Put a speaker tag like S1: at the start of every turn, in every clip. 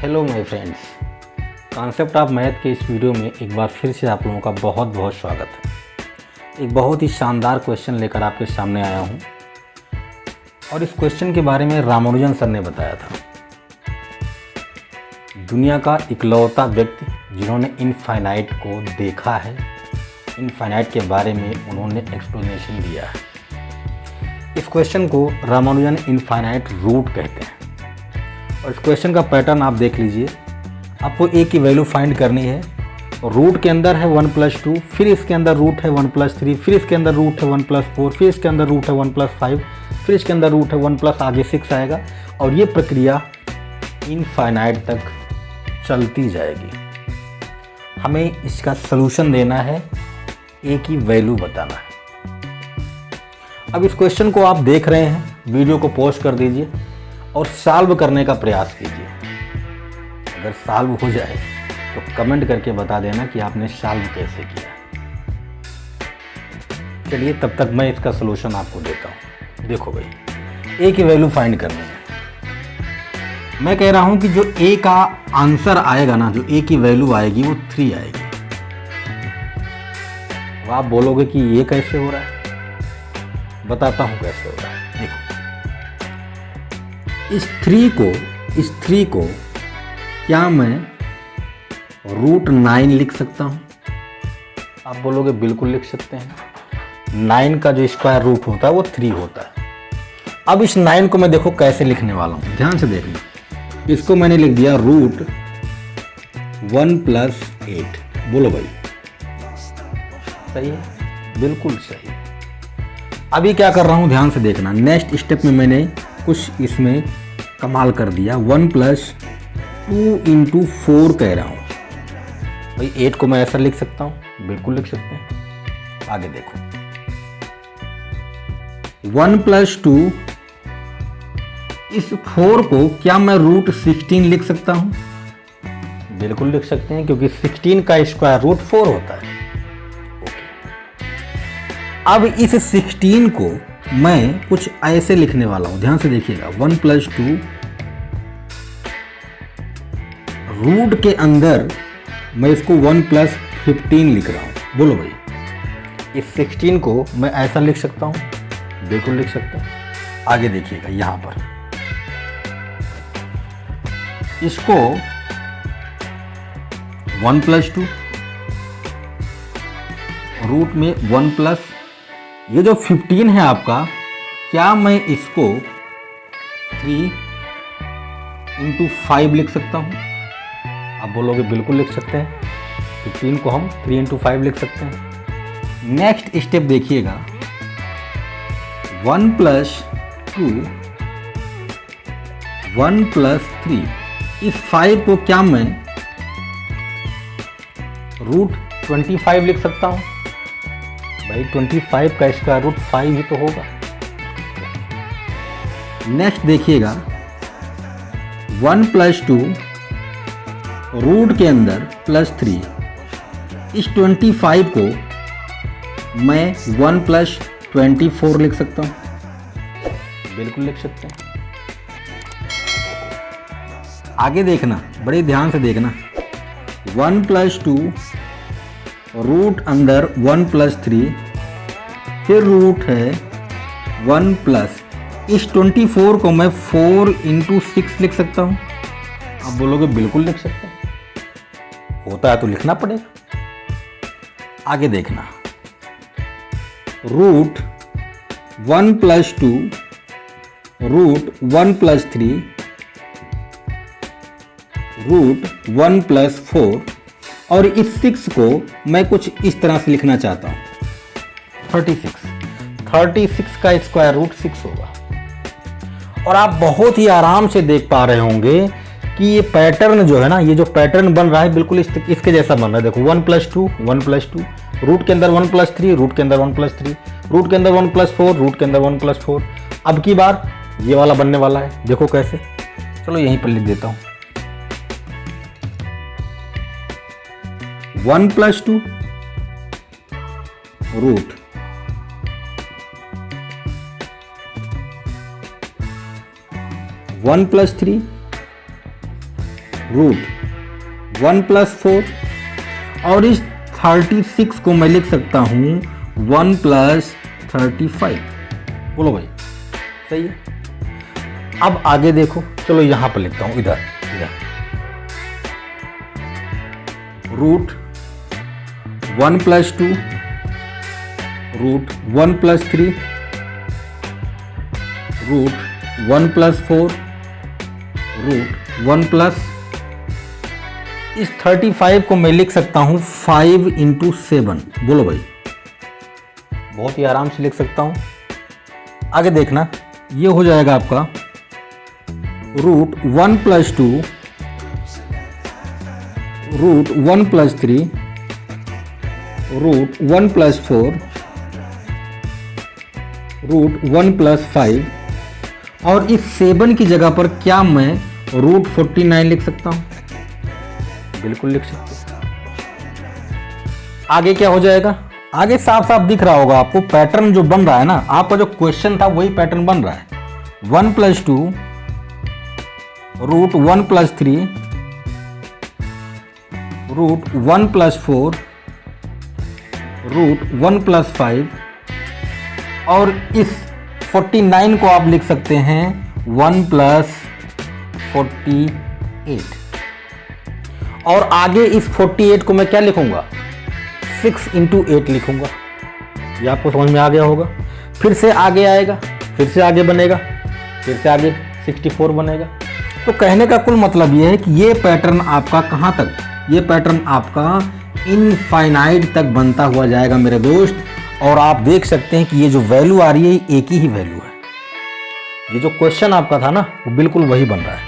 S1: Hello my friends, concept of math के इस video में एक बार फिर से आप लोगों का बहुत बहुत स्वागत है। एक बहुत ही शानदार क्वेश्चन लेकर आपके सामने आया हूं और इस क्वेश्चन के बारे में रामानुजन सर ने बताया था। दुनिया का इकलौता व्यक्ति जिन्होंने इनफाइनाइट को देखा है, इनफाइनाइट के बारे में उन्होंने एक्सप्लेनेशन दिया है। इस क्वेश्चन को रामानुजन इनफाइनाइट रूट कहते हैं और इस क्वेश्चन का पैटर्न आप देख लीजिए। आपको ए की वैल्यू फाइंड करनी है और रूट के अंदर है 1 + 2, फिर इसके अंदर रूट है 1 + 3, फिर इसके अंदर रूट है 1 + 4, फिर इसके अंदर रूट है 1 + 5, फिर इसके अंदर रूट है 1 + आगे 6 आएगा और ये प्रक्रिया इनफाइनाइट तक चलती जाएगी। हमें इसका सलूशन देना है, ए की वैल्यू बताना है। अब इस क्वेश्चन को आप देख रहे हैं, वीडियो को पॉज कर दीजिए और सॉल्व करने का प्रयास कीजिए। अगर सॉल्व हो जाए तो कमेंट करके बता देना कि आपने सॉल्व कैसे किया। चलिए तब तक मैं इसका सलूशन आपको देता हूँ। देखो भाई, ए की वैल्यू फाइंड करनी है। मैं कह रहा हूँ कि जो ए का आंसर आएगा ना, जो ए की वैल्यू आएगी वो 3 आएगी। अब आप बोलोगे कि ये कैसे हो रहा है, बताता हूँ कैसे हो रहा है। देखो, इस 3 को क्या मैं √9 लिख सकता हूँ? आप बोलोगे बिल्कुल लिख सकते हैं। 9 का जो स्क्वायर रूट होता है वो 3 होता है। अब इस 9 को मैं देखो कैसे लिखने वाला हूँ, ध्यान से देखना। इसको मैंने लिख दिया √1 + 8। बोलो भाई, सही है? बिल्कुल सही। अभी क्या कर रहा हूँ, ध्यान से देखना। नेक्स्ट स्टेप में मैंने कुछ इसमें कमाल कर दिया। 1 + 2 × 4 कह रहा हूँ भाई। 8 को मैं ऐसा लिख सकता हूँ, बिल्कुल लिख सकते हैं। आगे देखो, 1 + 2, इस 4 को क्या मैं √16 लिख सकता हूँ? बिल्कुल लिख सकते हैं, क्योंकि 16 का स्क्वायर रूट 4 होता है। अब इस 16 को मैं कुछ ऐसे लिखने वाला हूं, ध्यान से देखिएगा। 1 + 2 रूट के अंदर मैं इसको 1 + 15 लिख रहा हूं। बोलो भाई, इस 16 को मैं ऐसा लिख सकता हूं? बिल्कुल लिख सकते हैं। आगे देखिएगा, यहां पर इसको 1 + 2 रूट में 1 + ये जो 15 है आपका, क्या मैं इसको 3 × 5 लिख सकता हूँ? आप बोलोगे बिल्कुल लिख सकते हैं। 15 को हम 3 × 5 लिख सकते हैं। नेक्स्ट स्टेप देखिएगा, 1 + 2, 1 + 3, इस 5 को क्या मैं √25 लिख सकता हूँ? भाई 25 का स्क्वायर रूट 5 ही तो होगा। नेक्स्ट देखिएगा, 1 + 2 रूट के अंदर +3, इस 25 को मैं 1 + 24 लिख सकता हूँ। बिल्कुल लिख सकते हैं। आगे देखना, बड़े ध्यान से देखना। 1 + 2 रूट अंदर 1 + 3, फिर रूट है 1 +, इस 24 को मैं 4 × 6 लिख सकता हूँ। आप बोलोगे बिल्कुल लिख सकते हैं। होता है तो लिखना पड़ेगा। आगे देखना, √1 + 2 रूट 1 + 3 रूट 1 + 4 और इस 6 को मैं कुछ इस तरह से लिखना चाहता हूँ, 36 का स्क्वायर रूट 6 होगा। और आप बहुत ही आराम से देख पा रहे होंगे कि ये पैटर्न जो है ना, ये जो पैटर्न बन रहा है बिल्कुल इसके जैसा बन रहा है। देखो 1 + 2, 1 + 2, रूट के अंदर 1 + 3, रूट के अंदर 1 + 3, रूट के अंदर 1 + 4, रूट के अंदर 1 + 4। अब की बार ये वाला बनने वाला है, देखो कैसे। चलो यहीं पर लिख देता हूँ, 1 + 2 रूट 1 + 3 रूट 1 प्लस 4 और इस 36 को मैं लिख सकता हूँ 1 प्लस 35। बोलो भाई सही है। अब आगे देखो, चलो यहां पर लिखता हूं, इधर root 1 plus 2 root 1 plus 3 root 1 plus 4 root 1 plus, इस 35 को मैं लिख सकता हूं 5 इंटू 7। बोलो भाई, बहुत ही आराम से लिख सकता हूं। आगे देखना, ये हो जाएगा आपका root 1 plus 2 root 1 plus 3 root 1 plus 4 root 1 plus 5 और इस 7 की जगह पर क्या मैं रूट 49 लिख सकता हूं? बिल्कुल लिख सकते हैं। आगे क्या हो जाएगा? आगे साफ साफ दिख रहा होगा आपको, पैटर्न जो बन रहा है ना, आपका जो क्वेश्चन था वही पैटर्न बन रहा है। 1 plus 2 root 1 plus 3 root 1 plus 4 root 1 plus 5 और इस 49 को आप लिख सकते हैं 1 प्लस 48 और आगे इस 48 को मैं क्या लिखूंगा? 6 इंटू 8 लिखूंगा। ये आपको समझ में आ गया होगा। फिर से आगे आएगा, फिर से आगे बनेगा, फिर से आगे 64 बनेगा। तो कहने का कुल मतलब ये है कि ये पैटर्न आपका कहाँ तक, ये पैटर्न आपका इनफाइनाइट तक बनता हुआ जाएगा मेरे दोस्त। और आप देख सकते हैं कि ये जो वैल्यू आ रही है ये एक ही वैल्यू है। ये जो क्वेश्चन आपका था ना वो बिल्कुल वही बन रहा है।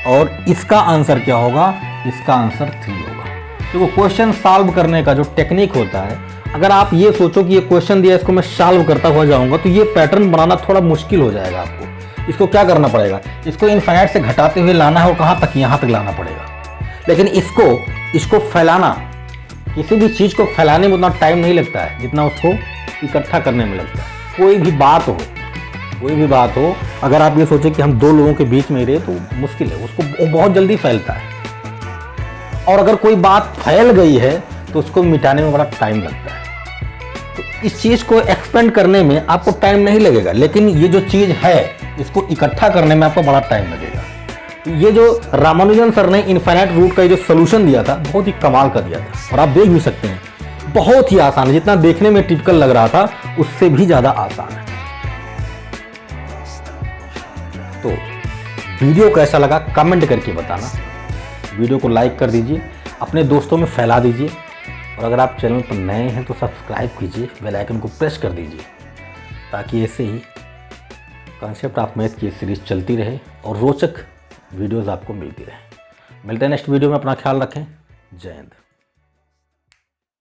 S1: और इसका आंसर क्या होगा? इसका आंसर 3 होगा। तो वो क्वेश्चन सॉल्व करने का जो टेक्निक होता है, अगर आप ये सोचो कि ये क्वेश्चन दिया इसको मैं सॉल्व करता हुआ जाऊंगा तो ये पैटर्न बनाना थोड़ा मुश्किल हो जाएगा आपको। इसको क्या करना पड़ेगा? इसको इनफाइनाइट से घटाते हुए लाना है और कहाँ तक? यहाँ तक लाना पड़ेगा। लेकिन इसको फैलाना, किसी भी चीज़ को फैलाने में उतना टाइम नहीं लगता है जितना उसको इकट्ठा करने में लगता है। कोई भी बात हो, अगर आप ये सोचें कि हम 2 लोगों के बीच में ही रहे तो मुश्किल है, उसको बहुत जल्दी फैलता है। और अगर कोई बात फैल गई है तो उसको मिटाने में बड़ा टाइम लगता है। तो इस चीज़ को एक्सपेंड करने में आपको टाइम नहीं लगेगा, लेकिन ये जो चीज़ है इसको इकट्ठा करने में आपको बड़ा टाइम लगेगा। तो ये जो रामानुजन सर ने इनफाइनाइट रूट का ये जो सोल्यूशन दिया था बहुत ही कमाल का दिया था। और आप देख भी सकते हैं बहुत ही आसान है, जितना देखने में टिपिकल लग रहा था उससे भी ज़्यादा आसान है। तो वीडियो कैसा लगा कमेंट करके बताना। वीडियो को लाइक कर दीजिए, अपने दोस्तों में फैला दीजिए और अगर आप चैनल पर नए हैं तो सब्सक्राइब कीजिए, बेल आइकन को प्रेस कर दीजिए ताकि ऐसे ही कॉन्सेप्ट ऑफ मैथ की सीरीज चलती रहे और रोचक वीडियोस आपको मिलती रहे। मिलते हैं नेक्स्ट वीडियो में। अपना ख्याल रखें। जय हिंद।